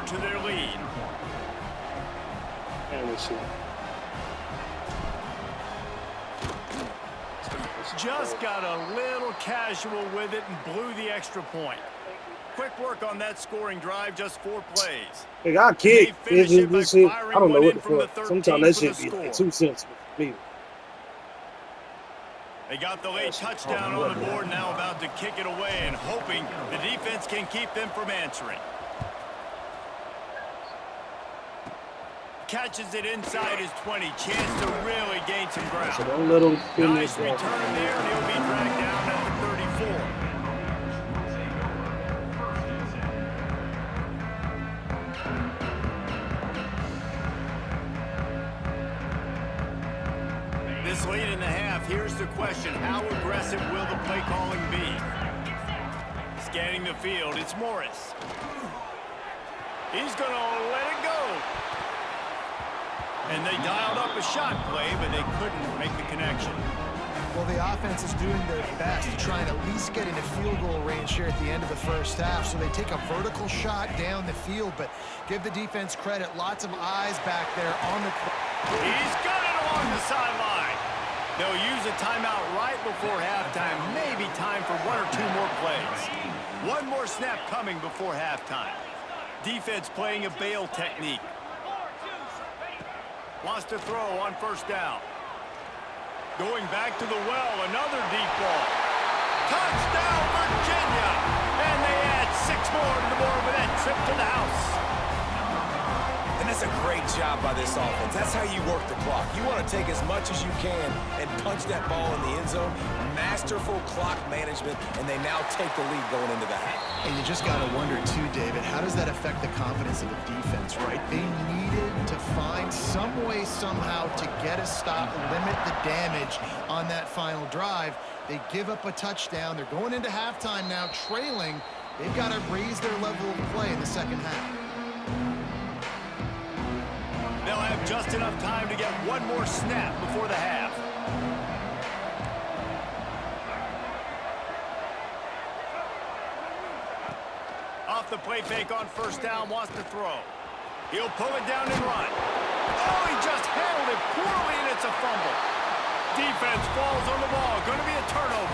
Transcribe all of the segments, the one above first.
more to their lead. Just got a little casual with it and blew the extra point. Quick work on that scoring drive, just 4 plays. They got kicked. This shit, I don't know what the fuck. Sometimes that shit be like 2 cents for me. They got the late touchdown on the board, now about to kick it away and hoping the defense can keep them from answering. Catches it inside his 20. Chance to really gain some ground. So don't let him nice return there, and he'll be dragged down at the 34. This lead in the half, here's the question. How aggressive will the play calling be? Scanning the field, it's Morris. He's going to let it go. And they dialed up a shot play, but they couldn't make the connection. Well, the offense is doing their best to try and at least get into field goal range here at the end of the first half. So they take a vertical shot down the field, but give the defense credit. Lots of eyes back there on the court. He's got it along the sideline. They'll use a timeout right before halftime. Maybe time for 1 or 2 more plays. 1 more snap coming before halftime. Defense playing a bail technique. Wants to throw on first down. Going back to the well, another deep ball. Touchdown, Virginia! And they add 6 more to the board with that trip to the house. And that's a great job by this offense. That's how you work the clock. You want to take as much as you can and punch that ball in the end zone. Masterful clock management, and they now take the lead going into the half. And you just got to wonder, too, David, how does that affect the confidence of the defense, right? They needed to find some way, somehow, to get a stop, limit the damage on that final drive. They give up a touchdown. They're going into halftime now, trailing. They've got to raise their level of play in the second half. They'll have just enough time to get 1 more snap before the half. Off the play fake on first down, wants to throw. He'll pull it down and run. Oh, he just handled it poorly, and it's a fumble. Defense falls on the ball. Going to be a turnover.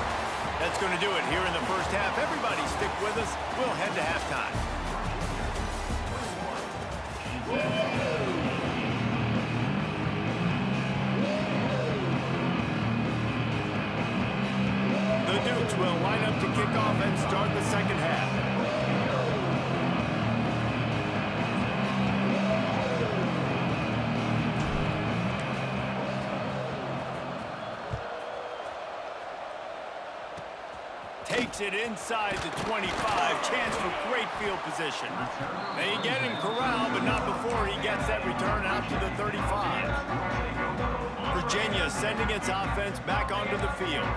That's going to do it here in the first half. Everybody stick with us. We'll head to halftime. The Dukes will line up to kick off and start the second half. Takes it inside the 25. Chance for great field position. They get him corralled, but not before he gets that return out to the 35. Virginia sending its offense back onto the field.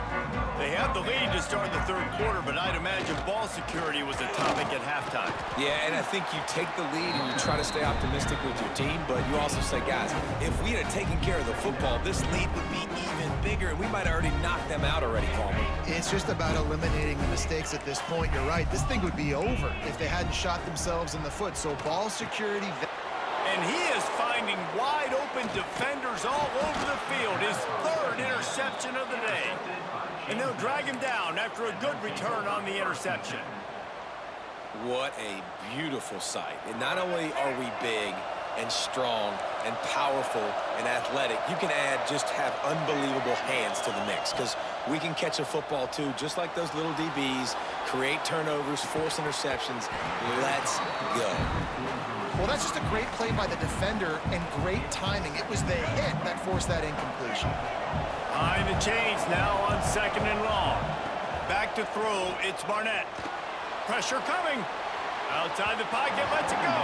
They have the lead to start the third quarter, but I'd imagine ball security was a topic at halftime. Yeah, and I think you take the lead and you try to stay optimistic with your team, but you also say, guys, if we had taken care of the football, this lead would be even bigger, and we might have already knocked them out already, Palmer. It's just about eliminating the mistakes at this point. You're right. This thing would be over if they hadn't shot themselves in the foot. So ball security. And he is finding wide-open defenders all over the field. His 3rd interception of the day. And they'll drag him down after a good return on the interception. What a beautiful sight. And not only are we big and strong and powerful and athletic, you can just have unbelievable hands to the mix, because we can catch a football too, just like those little DBs, create turnovers, force interceptions. Let's go. Well, that's just a great play by the defender and great timing. It was the hit that forced that incompletion. Behind the chains now on 2nd and long. Back to throw, it's Barnett. Pressure coming. Outside the pocket, lets it go.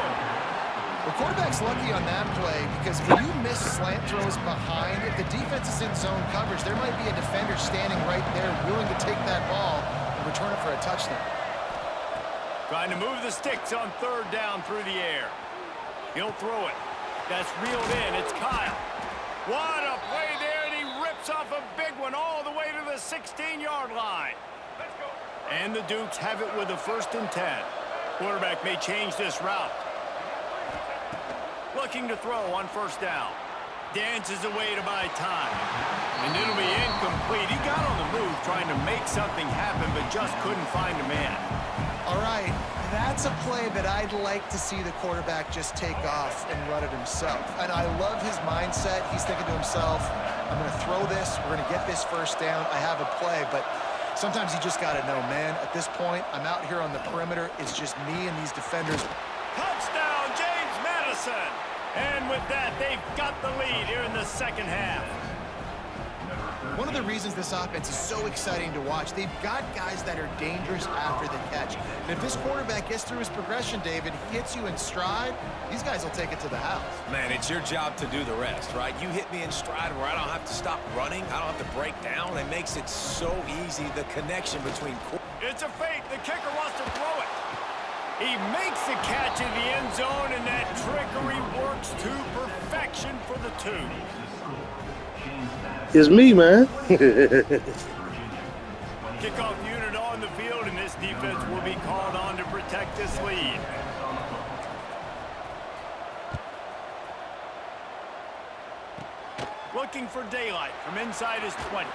The quarterback's lucky on that play, because when you miss slant throws behind, if the defense is in zone coverage, there might be a defender standing right there willing to take that ball and return it for a touchdown. Trying to move the sticks on 3rd down through the air. He'll throw it. That's reeled in. It's Kyle. What a play there, and he rips off a big one all the way to the 16-yard line. And the Dukes have it with a 1st and 10. Quarterback may change this route. Looking to throw on first down. Dances away to buy time. And it'll be incomplete. He got on the move trying to make something happen, but just couldn't find a man. All right, that's a play that I'd like to see the quarterback just take off and run it himself. And I love his mindset. He's thinking to himself, I'm going to throw this. We're going to get this first down. I have a play, but sometimes you just got to know, man, at this point, I'm out here on the perimeter. It's just me and these defenders. Touchdown, James Madison. And with that, they've got the lead here in the second half. One of the reasons this offense is so exciting to watch, they've got guys that are dangerous after the catch. And if this quarterback gets through his progression, David, hits you in stride, these guys will take it to the house. Man, it's your job to do the rest, right? You hit me in stride where I don't have to stop running. I don't have to break down. It makes it so easy, the connection between... It's a fake. The kicker wants to throw it. He makes the catch in the end zone, and that trickery works to perfection for the two. It's me, man. Kickoff unit on the field, and this defense will be called on to protect this lead. Looking for daylight from inside his 20.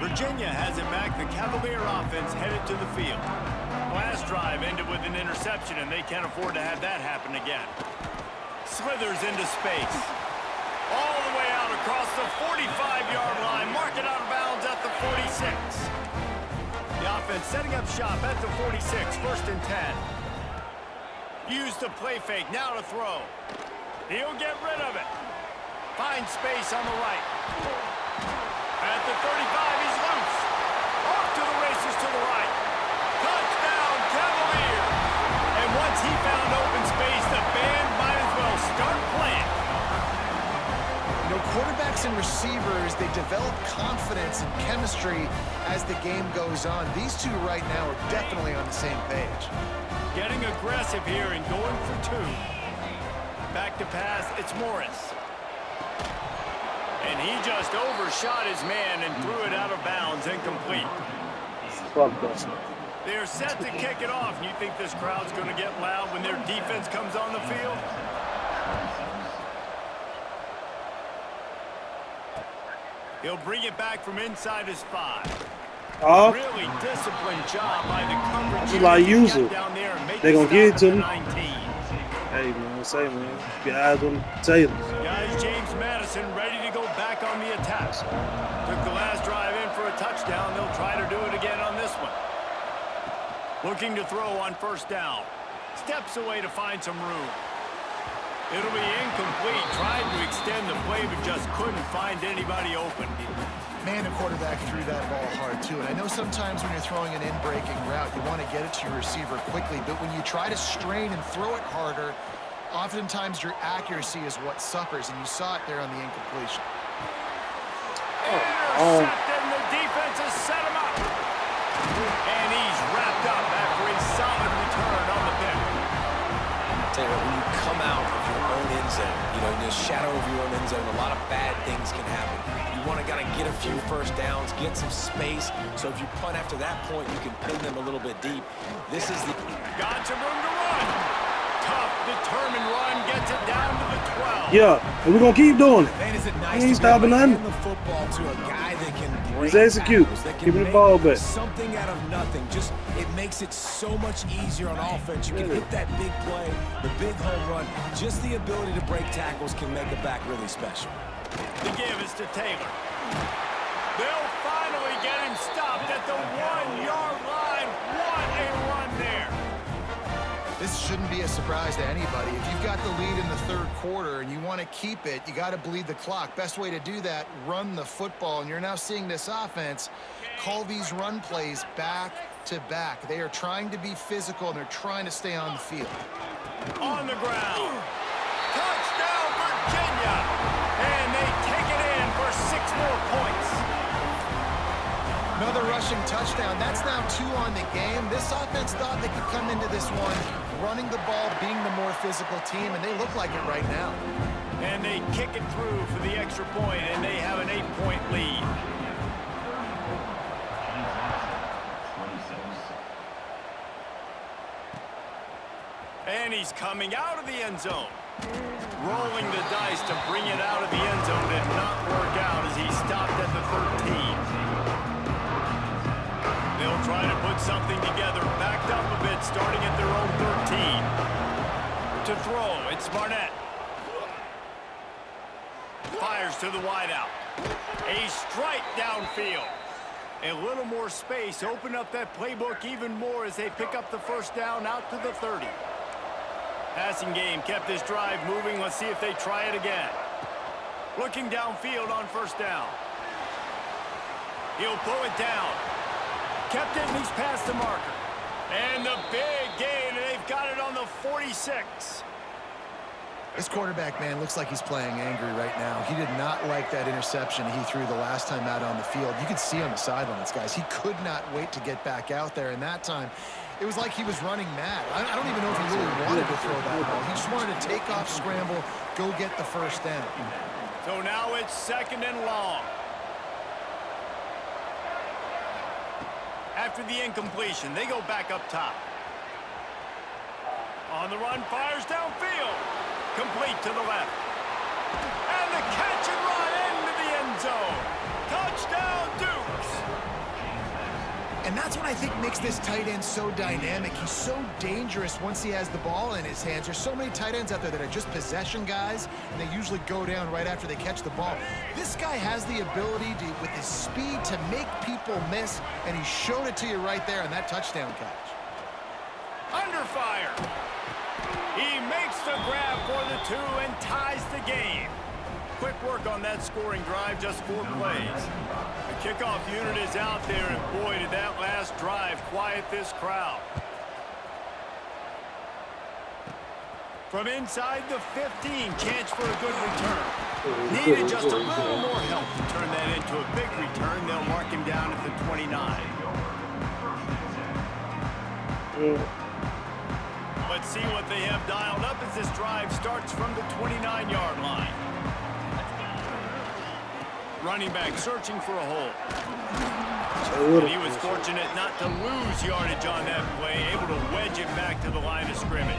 Virginia has it back. The Cavalier offense headed to the field. Last drive ended with an interception, and they can't afford to have that happen again. Slithers into space. All the way out across the 45-yard line. Mark it out of bounds at the 46. The offense setting up shop at the 46. First and 10. Use the play fake. Now to throw. He'll get rid of it. Finds space on the right. At the 35, he's loose. Off to the races to the right. Touchdown, Cavalier. And once he found open space, the band might as well start playing. You know, quarterbacks and receivers, they develop confidence and chemistry as the game goes on. These two right now are definitely on the same page. Getting aggressive here and going for two. Back to pass, it's Morris. And he just overshot his man and threw it out of bounds, incomplete. Fuck that. They're set to kick it off. And you think this crowd's going to get loud when their defense comes on the field? He'll bring it back from inside his 5. Oh, Really disciplined job by the coverage. That's like usual. Down there and make They gonna the give it stop to at him. the 19. hey, man, say, man. Keep your eyes on Taylor. Guys, James Madison ready to go back on the attack. Took the last drive in for a touchdown. They'll try to do it again on this one. Looking to throw on first down. Steps away to find some room. It'll be incomplete. Tried to extend the play, but just couldn't find anybody open. Man, the quarterback threw that ball hard, too. And I know sometimes when you're throwing an in-breaking route, you want to get it to your receiver quickly. But when you try to strain and throw it harder, oftentimes your accuracy is what suffers. And you saw it there on the incompletion. Intercepted, and the defense has set him up. And he's wrapped up after a solid return on the pick. Tell you what, when you come out of your own end zone, you know, in the shadow of your own end zone, a lot of bad things can happen. You want to kind of get a few first downs, get some space, so if you punt after that point, you can pin them a little bit deep. This is the... Got some room to run. Tough, determined run, gets it down to the 12. Yeah, and we're going to keep doing it. Man, is it nice He ain't to be able stopping to nothing. hand the football to a guy that can break He's execute, tackles, that can keeping the make ball back. something out of nothing. Just, it makes it so much easier on offense. You can hit that big play, the big home run. Just the ability to break tackles can make a back really special. The give is to Taylor. They'll finally get him stopped at the 1-yard line. What a run there. This shouldn't be a surprise to anybody. If you've got the lead in the third quarter and you want to keep it, you got to bleed the clock. Best way to do that, run the football. And you're now seeing this offense call these run plays back to back. They are trying to be physical, and they're trying to stay on the field. On the ground. Touchdown, Virginia. And they take it in for 6 more points. Another rushing touchdown. That's now 2 on the game. This offense thought they could come into this one running the ball, being the more physical team, and they look like it right now. And they kick it through for the extra point, and they have an 8-point lead. And he's coming out of the end zone. Rolling the dice to bring it out of the end zone did not work out as he stopped at the 13. They'll try to put something together, backed up a bit, starting at their own 13. To throw, it's Barnett. Fires to the wideout. A strike downfield. A little more space, open up that playbook even more as they pick up the first down out to the 30. Passing game kept this drive moving. Let's see if they try it again. Looking downfield on first down. He'll pull it down. Kept it, and he's past the marker. And the big gain, and they've got it on the 46. This quarterback, man, looks like he's playing angry right now. He did not like that interception he threw the last time out on the field. You could see on the sidelines, guys. He could not wait to get back out there, and that time, it was like he was running mad. I don't even know if he really wanted to throw that ball. He just wanted to take off, scramble, go get the first down. So now it's 2nd and long. After the incompletion, they go back up top. On the run, fires downfield. Complete to the left. And the catch and run into the end zone. Touchdown, Dukes. And that's what I think makes this tight end so dynamic. He's so dangerous once he has the ball in his hands. There's so many tight ends out there that are just possession guys, and they usually go down right after they catch the ball. This guy has the ability to, with his speed, to make people miss, and he showed it to you right there on that touchdown catch. Under fire. He makes the grab for the 2 and ties the game. Quick work on that scoring drive, just 4 plays. The kickoff unit is out there, and boy, did that last drive quiet this crowd. From inside the 15, chance for a good return. Needed just a little more help to turn that into a big return. They'll mark him down at the 29. Let's see what they have dialed up as this drive starts from the 29-yard line. Running back searching for a hole. He was fortunate not to lose yardage on that play, able to wedge it back to the line of scrimmage.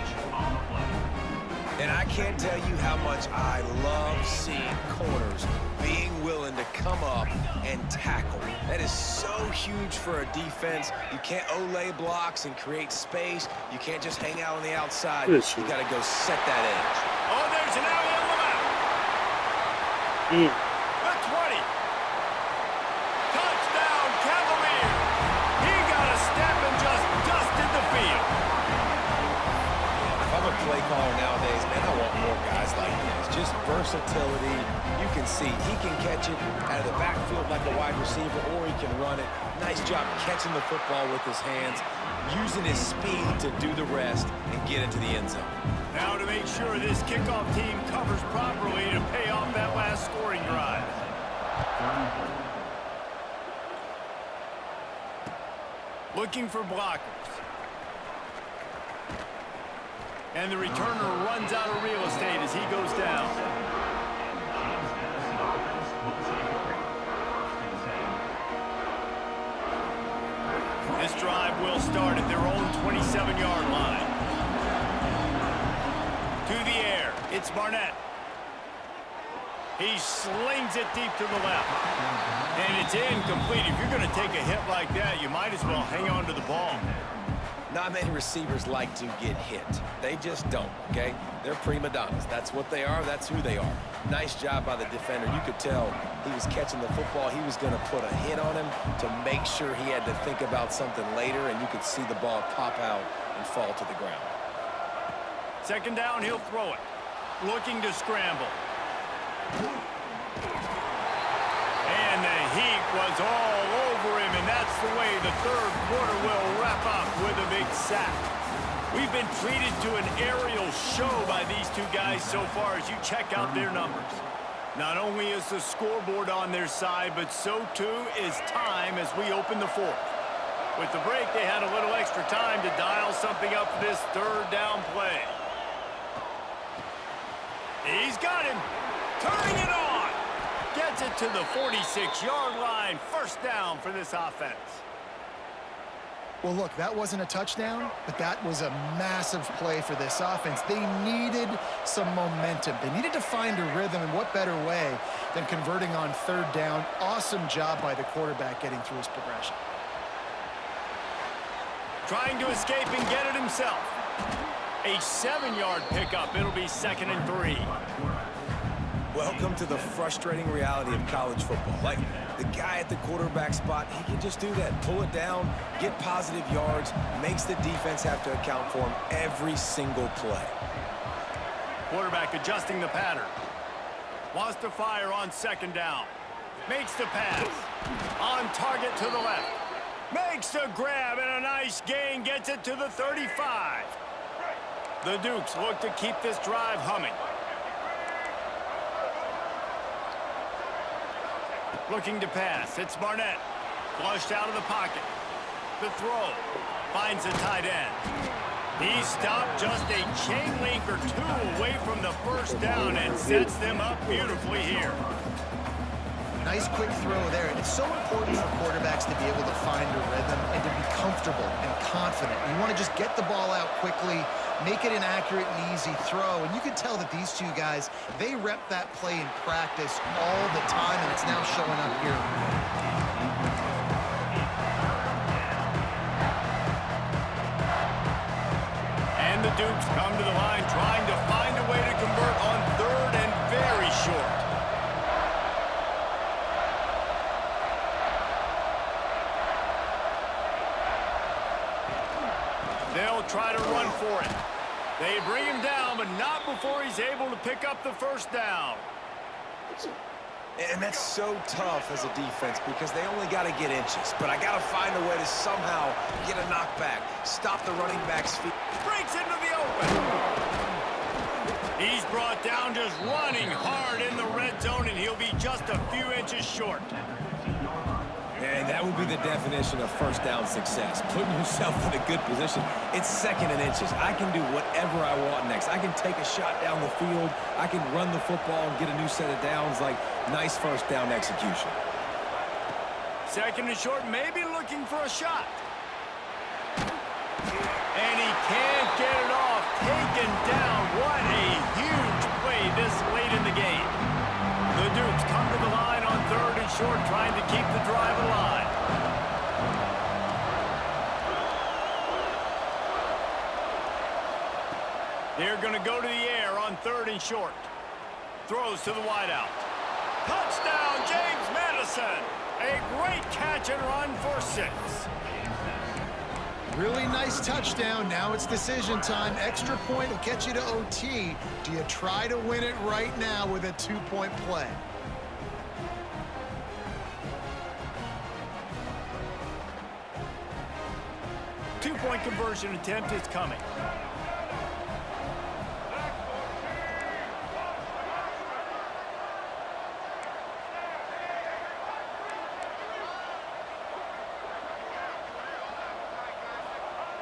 And I can't tell you how much I love seeing corners being willing to come up and tackle. That is so huge for a defense. You can't Olay blocks and create space. You can't just hang out on the outside. You got to go set that edge. Oh, there's an alley on the left. The 20. Touchdown, Cavaliers. He got a step and just dusted the field. If I'm a play caller nowadays, man, I want more guys like this. Just versatility. You can see he can catch it out of the backfield like a wide receiver, or he can run it. Nice job catching the football with his hands, using his speed to do the rest and get into the end zone. Now to make sure this kickoff team covers properly to pay off that last scoring drive. Looking for blockers. And the returner runs out of real estate as he goes down. This drive will start at their own 27-yard line. To the air, it's Barnett. He slings it deep to the left. And it's incomplete. If you're going to take a hit like that, you might as well hang on to the ball. Not many receivers like to get hit. They just don't, okay? They're prima donnas. That's what they are. That's who they are. Nice job by the defender. You could tell he was catching the football. He was going to put a hit on him to make sure he had to think about something later, and you could see the ball pop out and fall to the ground. 2nd down, he'll throw it. Looking to scramble. And the heat was all over him, and that's the way the 3rd quarter will wrap up with a big sack. We've been treated to an aerial show by these two guys so far as you check out their numbers. Not only is the scoreboard on their side, but so too is time as we open the 4th. With the break, they had a little extra time to dial something up for this 3rd down play. He's got him. Turning it on. Gets it to the 46-yard line. First down for this offense. Well, look, that wasn't a touchdown, but that was a massive play for this offense. They needed some momentum. They needed to find a rhythm, and what better way than converting on third down. Awesome job by the quarterback getting through his progression. Trying to escape and get it himself. A 7-yard pickup. It'll be 2nd and 3. Welcome to the frustrating reality of college football. Like, the guy at the quarterback spot, he can just do that. Pull it down, get positive yards, makes the defense have to account for him every single play. Quarterback adjusting the pattern. Wants to fire on 2nd down. Makes the pass. On target to the left. Makes the grab and a nice gain. Gets it to the 35. The Dukes look to keep this drive humming. Looking to pass. It's Barnett. Flushed out of the pocket. The throw. Finds a tight end. He stopped just a chain link or two away from the first down and sets them up beautifully here. Nice quick throw there. And it's so important for quarterbacks to be able to find a rhythm and to be comfortable and confident. You want to just get the ball out quickly, make it an accurate and easy throw. And you can tell that these two guys, they rep that play in practice all the time, and it's now showing up here. And the Dukes come to the line trying to find a way to convert on 3rd and very short. They'll try to run for it. They bring him down, but not before he's able to pick up the first down. And that's so tough as a defense because they only got to get inches. But I got to find a way to somehow get a knockback, stop the running back's feet. Breaks into the open. He's brought down just running hard in the red zone, and he'll be just a few inches short. And that would be the definition of first down success, putting yourself in a good position. It's 2nd and inches. I can do whatever I want next. I can take a shot down the field. I can run the football and get a new set of downs. Like, nice first down execution. 2nd and short, maybe looking for a shot. And he can't get it off. Taken down. What a huge play this late in the game. The Dukes come to the line on 3rd and short, trying to keep the drive alive. They're going to go to the air on 3rd and short. Throws to the wideout. Touchdown, James Madison. A great catch and run for 6. Really nice touchdown. Now it's decision time. Extra point will get you to OT. Do you try to win it right now with a 2-point play? Two-point conversion attempt is coming.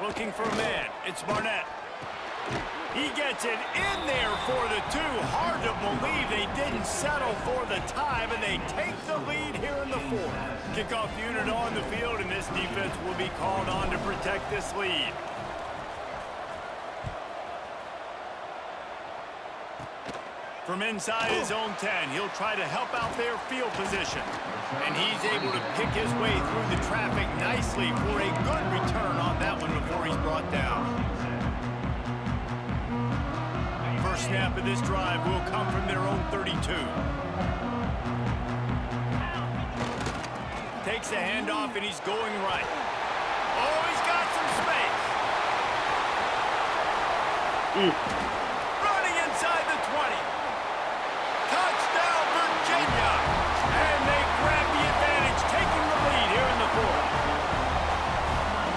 Looking for a man. It's Barnett. He gets it in there for the 2. Hard to believe they didn't settle for the time, and they take the lead here in the 4th. Kickoff unit on the field, and this defense will be called on to protect this lead. From inside his own 10, he'll try to help out their field position. And he's able to pick his way through the traffic nicely for a good return on that one before he's brought down. First snap of this drive will come from their own 32. Takes the handoff, and he's going right. Oh, he's got some space. Running inside the 20. Touchdown, Virginia. And they grab the advantage, taking the lead here in the 4th.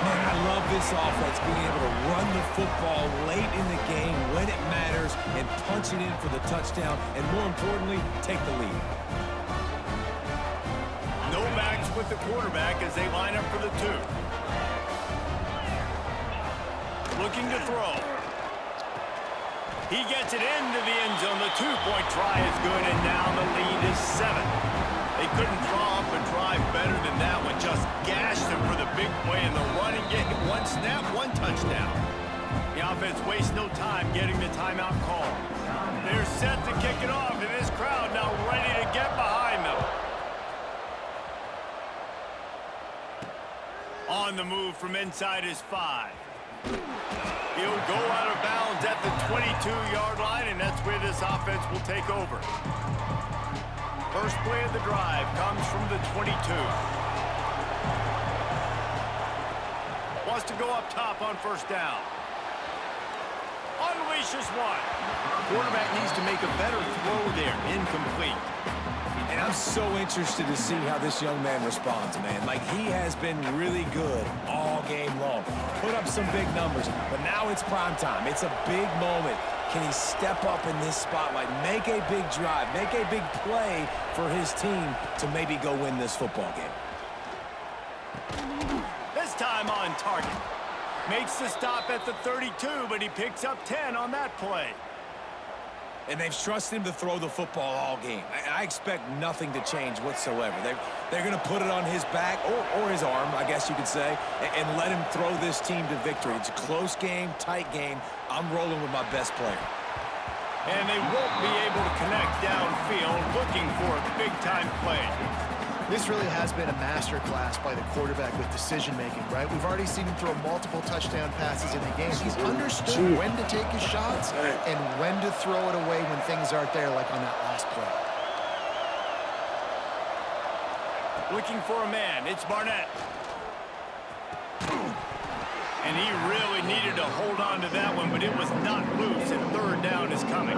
Man, I love this offense being able to run the football late in the game when it matters and punch it in for the touchdown, and more importantly, take the lead. No backs with the quarterback as they line up for the 2. Looking to throw. He gets it into the end zone. The two-point try is good, and now the lead is 7. They couldn't draw up a drive better than that one. Just gashed him for the big play in the running game. One snap, one touchdown. The offense wastes no time getting the timeout call. They're set to kick it off, and this crowd now ready to get behind them. On the move from inside his 5. He'll go out of bounds at the 22-yard line, and that's where this offense will take over. First play of the drive comes from the 22. Wants to go up top on first down. Unleashes one. Quarterback needs to make a better throw there. Incomplete. And I'm so interested to see how this young man responds, man. Like, he has been really good all game long. Put up some big numbers, but now it's prime time. It's a big moment. Can he step up in this spotlight, make a big drive, make a big play for his team to maybe go win this football game? This time on target. Makes the stop at the 32, but he picks up 10 on that play. And they've trusted him to throw the football all game. I expect nothing to change whatsoever. They're going to put it on his back, or his arm, I guess you could say, and let him throw this team to victory. It's a close game, tight game. I'm rolling with my best player. And they won't be able to connect downfield, looking for a big-time play. This really has been a masterclass by the quarterback with decision-making, right? We've already seen him throw multiple touchdown passes in the game. He's understood when to take his shots and when to throw it away when things aren't there, like on that last play. Looking for a man. It's Barnett. And he really needed to hold on to that one, but it was not loose, and third down is coming.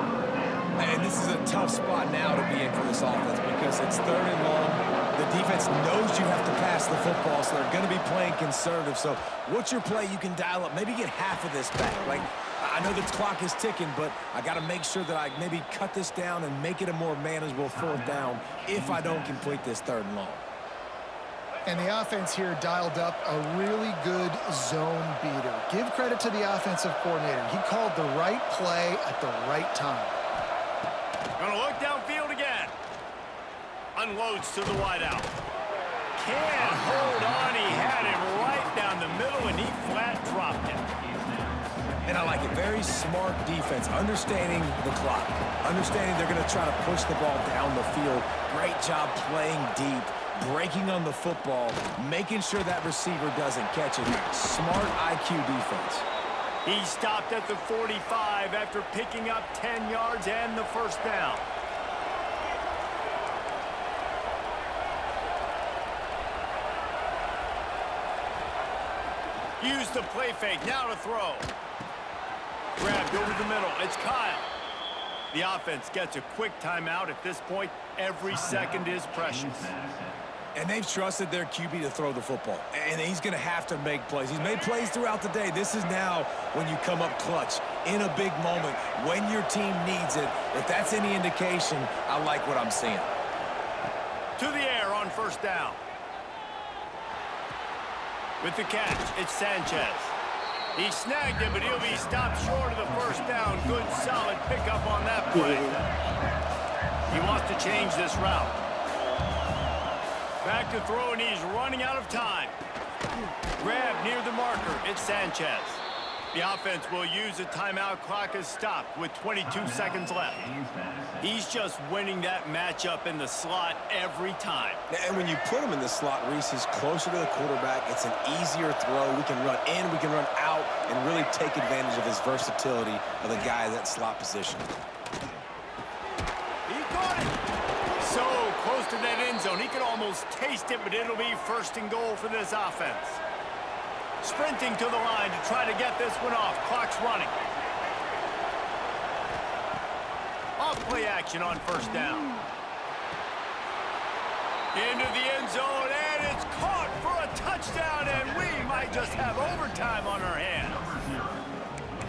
And this is a tough spot now to be in for this offense because it's 3rd and long. The defense knows you have to pass the football, so they're going to be playing conservative. So what's your play you can dial up? Maybe get half of this back. Like, I know the clock is ticking, but I got to make sure that I maybe cut this down and make it a more manageable 4th down if I don't complete this 3rd and long. And the offense here dialed up a really good zone beater. Give credit to the offensive coordinator. He called the right play at the right time. Gonna look downfield again. Unloads to the wideout. Can't hold on. He had him right down the middle, and he flat dropped it. And I like it. Very smart defense, understanding the clock, understanding they're going to try to push the ball down the field. Great job playing deep, breaking on the football, making sure that receiver doesn't catch it. Smart IQ defense. He stopped at the 45 after picking up 10 yards and the first down. Use the play fake, now to throw. Grabbed over the middle, it's Kyle. The offense gets a quick timeout. At this point, every second is precious. And they've trusted their QB to throw the football. And he's going to have to make plays. He's made plays throughout the day. This is now when you come up clutch in a big moment when your team needs it. If that's any indication, I like what I'm seeing. To the air on first down. With the catch, it's Sanchez. He snagged him, but he'll be stopped short of the first down. Good, solid pickup on that play. He wants to change this route. Back to throw, and he's running out of time. Grab near the marker. It's Sanchez. The offense will use a timeout. Clock is stopped with 22 seconds left. He's just winning that matchup in the slot every time. And when you put him in the slot, Reese is closer to the quarterback. It's an easier throw. We can run in, we can run out, and really take advantage of his versatility of the guy in that slot position. He got it. So close to that end zone. He could almost taste it, but it'll be first and goal for this offense. Sprinting to the line to try to get this one off. Clock's running. Off play action on first down. Into the end zone, and it's caught for a touchdown, and we might just have overtime on our hands.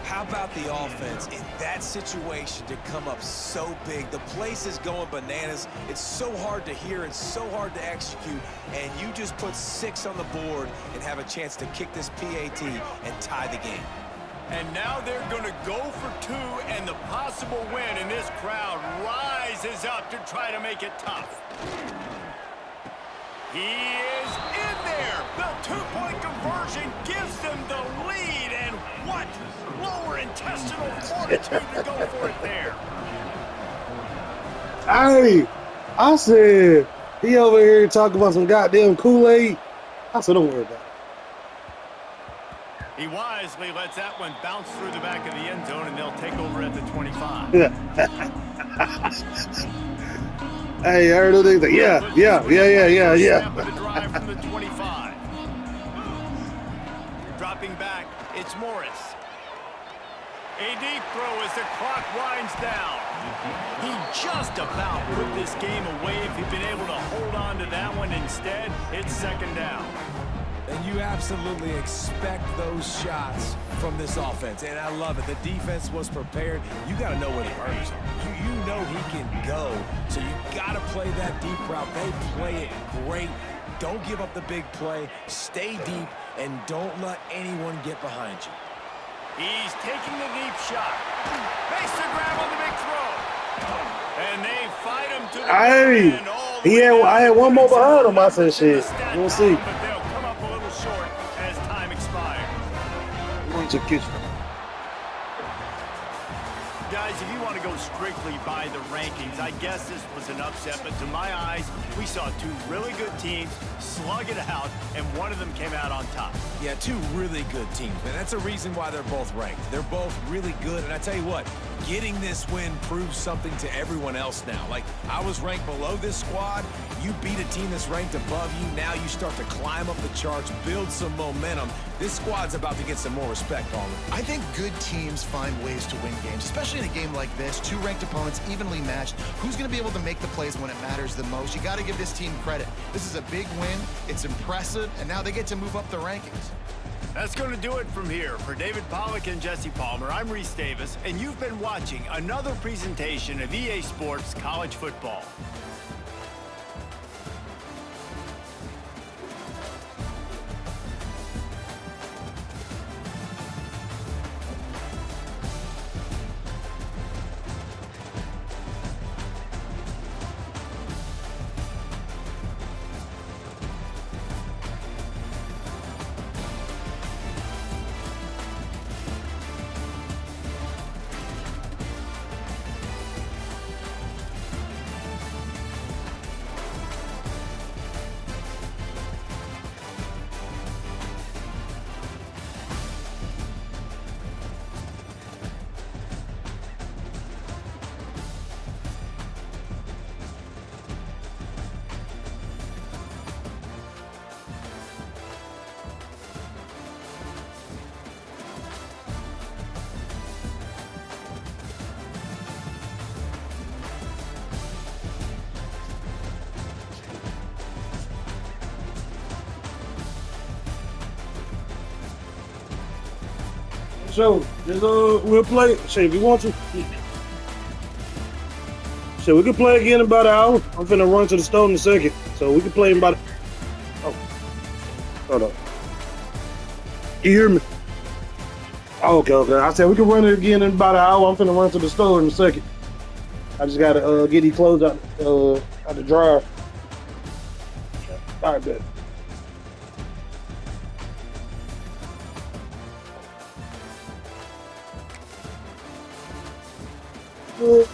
How about the offense in that situation to come up so big? The place is going bananas. It's so hard to hear. It's so hard to execute. And you just put 6 on the board and have a chance to kick this PAT and tie the game. And now they're going to go for two and the possible win, and this crowd rises up to try to make it tough. He is in there. The two-point conversion gives them the lead, and what lower intestinal fortitude to go for it there. Hey, I said he over here talking about some goddamn Kool-Aid. I said, don't worry about it. He wisely lets that one bounce through the back of the end zone, and they'll take over at the 25. Hey, I heard the things like, yeah. Snap of the drive from the 25. Dropping back, it's Morris. A deep throw as the clock winds down. He just about put this game away if he'd been able to hold on to that one. Instead, it's second down. And you absolutely expect those shots from this offense, and I love it. The defense was prepared. You got to know where the burners are. You know he can go, so you got to play that deep route. They play it great. Don't give up the big play. Stay deep, and don't let anyone get behind you. He's taking the deep shot. Makes the grab on the big throw. And they fight him to the end all the way I had one more behind him. I said, shit, we'll see. But they'll come up a little short as time expires. To kitchen. Guys, if you want to go strictly by the rankings, I guess this was an upset, but to my eyes, we saw two really good teams slug it out, and one of them came out on top. Yeah, two really good teams, and that's a reason why they're both ranked. They're both really good, and I tell you what, getting this win proves something to everyone else now. Like, I was ranked below this squad. You beat a team that's ranked above you. Now you start to climb up the charts, build some momentum. This squad's about to get some more respect on them. I think good teams find ways to win games, especially in a game like this. Two ranked opponents, evenly matched. Who's going to be able to make the plays when it matters the most? You got to give this team credit. This is a big win. It's impressive, and now they get to move up the rankings. That's going to do it from here. For David Pollack and Jesse Palmer, I'm Reese Davis, and you've been watching another presentation of EA Sports College Football. So, we'll play. Shit, if you want to. So we can play again in about an hour. I'm finna run to the store in a second. So we can play in about. Oh, hold on. You hear me? Oh, okay. I said we can run it again in about an hour. I'm finna run to the store in a second. I just gotta get these clothes out the dryer. All right, bet. Well,